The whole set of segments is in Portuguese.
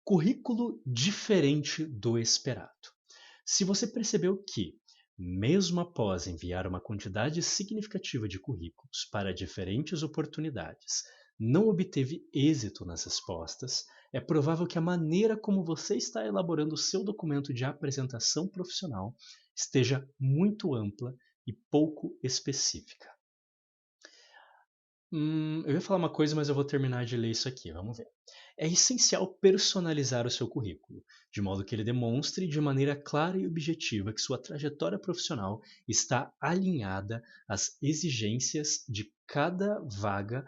Currículo diferente do esperado. Se você percebeu que, mesmo após enviar uma quantidade significativa de currículos para diferentes oportunidades, não obteve êxito nas respostas, é provável que a maneira como você está elaborando o seu documento de apresentação profissional esteja muito ampla e pouco específica. Eu ia falar uma coisa, mas eu vou terminar de ler isso aqui. Vamos ver. É essencial personalizar o seu currículo, de modo que ele demonstre de maneira clara e objetiva que sua trajetória profissional está alinhada às exigências de cada vaga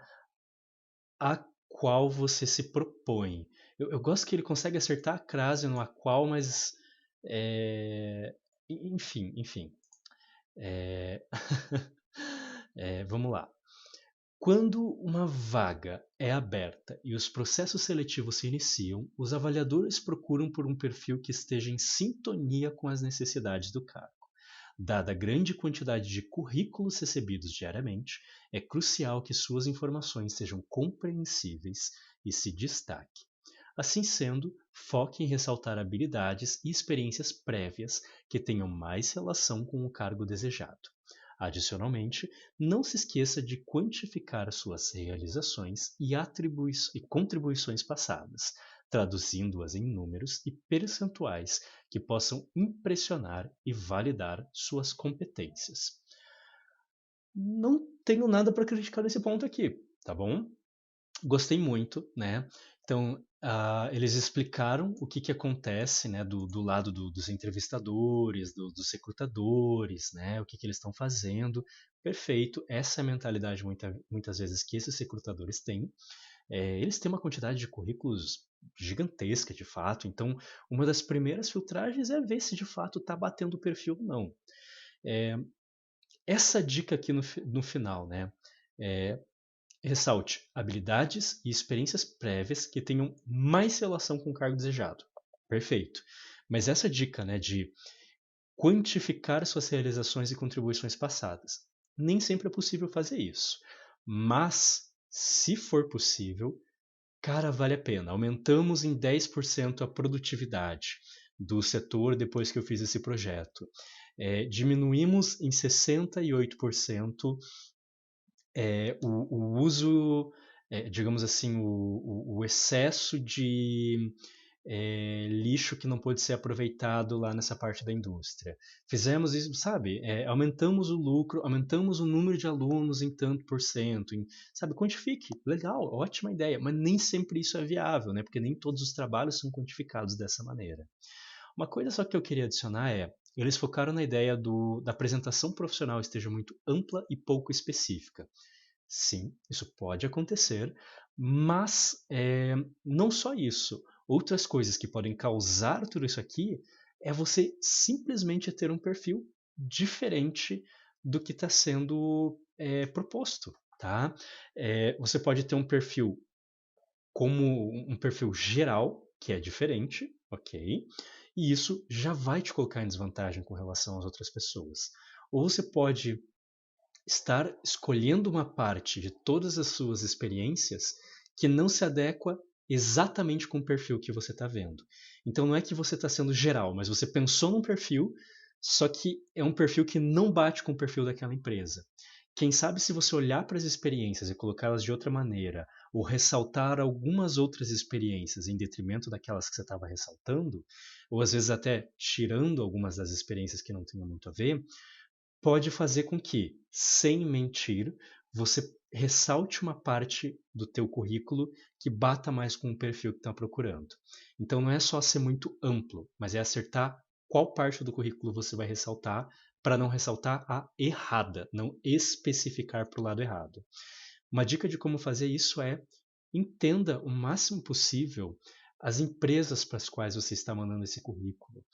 a qual você se propõe. Eu gosto que ele consegue acertar a crase no a qual, mas. é, enfim. É, vamos lá. Quando uma vaga é aberta e os processos seletivos se iniciam, os avaliadores procuram por um perfil que esteja em sintonia com as necessidades do cargo. Dada a grande quantidade de currículos recebidos diariamente, é crucial que suas informações sejam compreensíveis e se destaque. Assim sendo, foque em ressaltar habilidades e experiências prévias que tenham mais relação com o cargo desejado. Adicionalmente, não se esqueça de quantificar suas realizações e contribuições passadas, traduzindo-as em números e percentuais que possam impressionar e validar suas competências. Não tenho nada para criticar nesse ponto aqui, tá bom? Gostei muito, né? Então, eles explicaram o que acontece, né, do lado dos entrevistadores, dos recrutadores, né, o que eles estão fazendo. Perfeito, essa é a mentalidade muitas vezes que esses recrutadores têm. Eles têm uma quantidade de currículos gigantesca, de fato. Então, uma das primeiras filtragens é ver se de fato está batendo o perfil ou não. Essa dica aqui no final, né? É, Ressalte habilidades e experiências prévias que tenham mais relação com o cargo desejado. Perfeito. Mas essa dica, né, de quantificar suas realizações e contribuições passadas, nem sempre é possível fazer isso. Mas, se for possível, cara, vale a pena. Aumentamos em 10% a produtividade do setor depois que eu fiz esse projeto. Diminuímos em 68% o uso, digamos assim, o excesso de lixo que não pode ser aproveitado lá nessa parte da indústria. Fizemos isso, sabe? Aumentamos o lucro, aumentamos o número de alunos em tanto por cento, sabe? Quantifique, legal, ótima ideia, mas nem sempre isso é viável, né? Porque nem todos os trabalhos são quantificados dessa maneira. Uma coisa só que eu queria adicionar eles focaram na ideia da apresentação profissional esteja muito ampla e pouco específica. Sim, isso pode acontecer, mas não só isso. Outras coisas que podem causar tudo isso aqui é você simplesmente ter um perfil diferente do que está sendo proposto, tá? Você pode ter um perfil como um perfil geral, que é diferente, ok? E isso já vai te colocar em desvantagem com relação às outras pessoas. Ou você pode estar escolhendo uma parte de todas as suas experiências que não se adequa exatamente com o perfil que você está vendo. Então não é que você está sendo geral, mas você pensou num perfil, só que é um perfil que não bate com o perfil daquela empresa. Quem sabe se você olhar para as experiências e colocá-las de outra maneira, ou ressaltar algumas outras experiências em detrimento daquelas que você estava ressaltando, ou às vezes até tirando algumas das experiências que não tinham muito a ver, pode fazer com que, sem mentir, você ressalte uma parte do teu currículo que bata mais com o perfil que está procurando. Então não é só ser muito amplo, mas é acertar qual parte do currículo você vai ressaltar para não ressaltar a errada, não especificar para o lado errado. Uma dica de como fazer isso é entenda o máximo possível as empresas para as quais você está mandando esse currículo.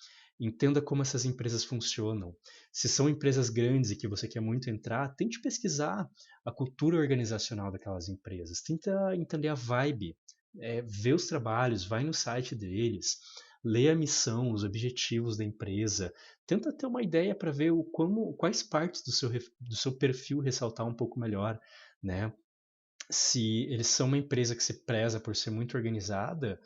Entenda como essas empresas funcionam. Se são empresas grandes e que você quer muito entrar, tente pesquisar a cultura organizacional daquelas empresas. Tenta entender a vibe, vê os trabalhos, vai no site deles, lê a missão, os objetivos da empresa. Tenta ter uma ideia para ver quais partes do seu perfil ressaltar um pouco melhor, né? Se eles são uma empresa que se preza por ser muito organizada,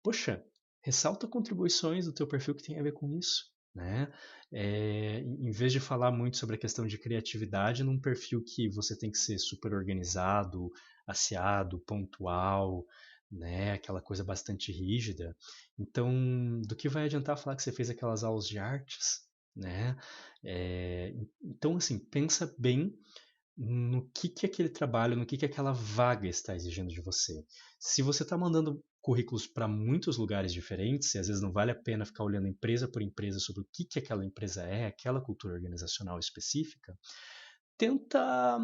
poxa, ressalta contribuições do teu perfil que tem a ver com isso, né? Em vez de falar muito sobre a questão de criatividade num perfil que você tem que ser super organizado, aciado, pontual, né? Aquela coisa bastante rígida. Então, do que vai adiantar falar que você fez aquelas aulas de artes, né? Então, assim, pensa bem no que aquele trabalho, no que aquela vaga está exigindo de você. Se você está mandando currículos para muitos lugares diferentes, e às vezes não vale a pena ficar olhando empresa por empresa sobre o que aquela empresa é, aquela cultura organizacional específica, tenta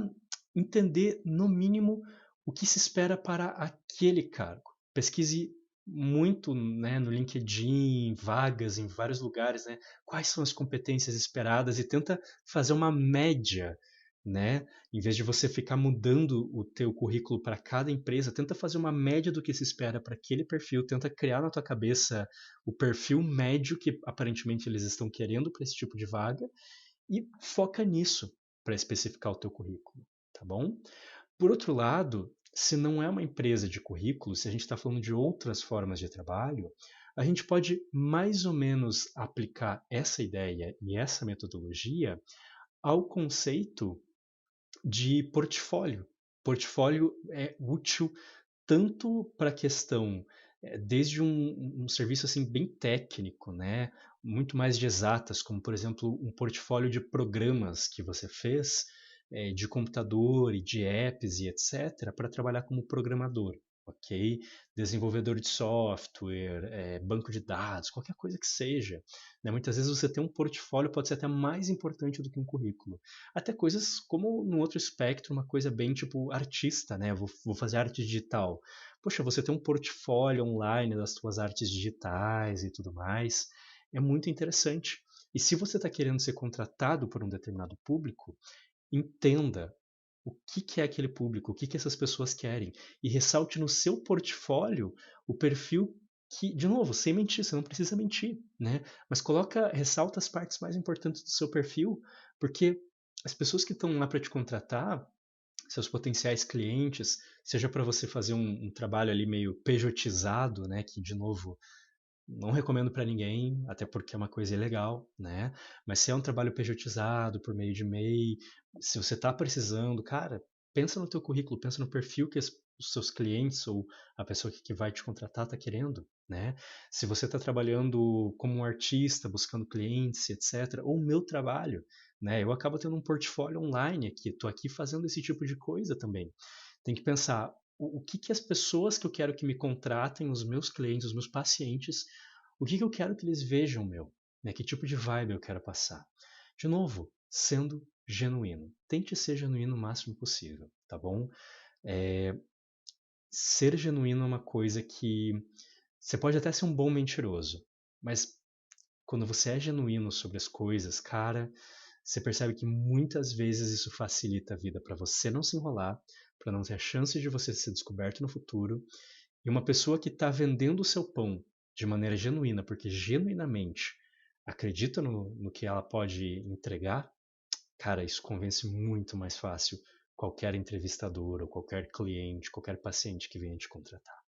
entender, no mínimo, o que se espera para aquele cargo. Pesquise muito, né, no LinkedIn, vagas em vários lugares, né, quais são as competências esperadas e tenta fazer uma média, né? Em vez de você ficar mudando o teu currículo para cada empresa, tenta fazer uma média do que se espera para aquele perfil, tenta criar na tua cabeça o perfil médio que aparentemente eles estão querendo para esse tipo de vaga e foca nisso para especificar o teu currículo, tá bom? Por outro lado, se não é uma empresa de currículo, se a gente está falando de outras formas de trabalho, a gente pode mais ou menos aplicar essa ideia e essa metodologia ao conceito de portfólio. Portfólio é útil tanto para a questão, desde um serviço assim bem técnico, né? Muito mais de exatas, como por exemplo um portfólio de programas que você fez, de computador e de apps e etc., para trabalhar como programador, ok? Desenvolvedor de software, banco de dados, qualquer coisa que seja. Né? Muitas vezes você ter um portfólio pode ser até mais importante do que um currículo. Até coisas como no outro espectro, uma coisa bem tipo artista, né? Vou fazer arte digital. Poxa, você tem um portfólio online das suas artes digitais e tudo mais, é muito interessante. E se você está querendo ser contratado por um determinado público, entenda o que é aquele público, o que essas pessoas querem, e ressalte no seu portfólio o perfil que, de novo, sem mentir, você não precisa mentir, né? Mas ressalta as partes mais importantes do seu perfil, porque as pessoas que estão lá para te contratar, seus potenciais clientes, seja para você fazer um trabalho ali meio pejotizado, né, que de novo não recomendo para ninguém, até porque é uma coisa ilegal, né? Mas se é um trabalho pejotizado por meio de e-mail, se você está precisando, cara, pensa no teu currículo, pensa no perfil que os seus clientes ou a pessoa que vai te contratar está querendo, né? Se você está trabalhando como um artista, buscando clientes, etc., ou o meu trabalho, né? Eu acabo tendo um portfólio online aqui, estou aqui fazendo esse tipo de coisa também. Tem que pensar o que as pessoas que eu quero que me contratem, os meus clientes, os meus pacientes, o que eu quero que eles vejam meu, né? Que tipo de vibe eu quero passar. De novo, sendo genuíno. Tente ser genuíno o máximo possível, tá bom? É, ser genuíno é uma coisa que você pode até ser um bom mentiroso, mas quando você é genuíno sobre as coisas, cara, você percebe que muitas vezes isso facilita a vida para você não se enrolar, para não ter a chance de você ser descoberto no futuro. E uma pessoa que está vendendo o seu pão de maneira genuína, porque genuinamente acredita no que ela pode entregar, cara, isso convence muito mais fácil qualquer entrevistador ou qualquer cliente, qualquer paciente que venha te contratar.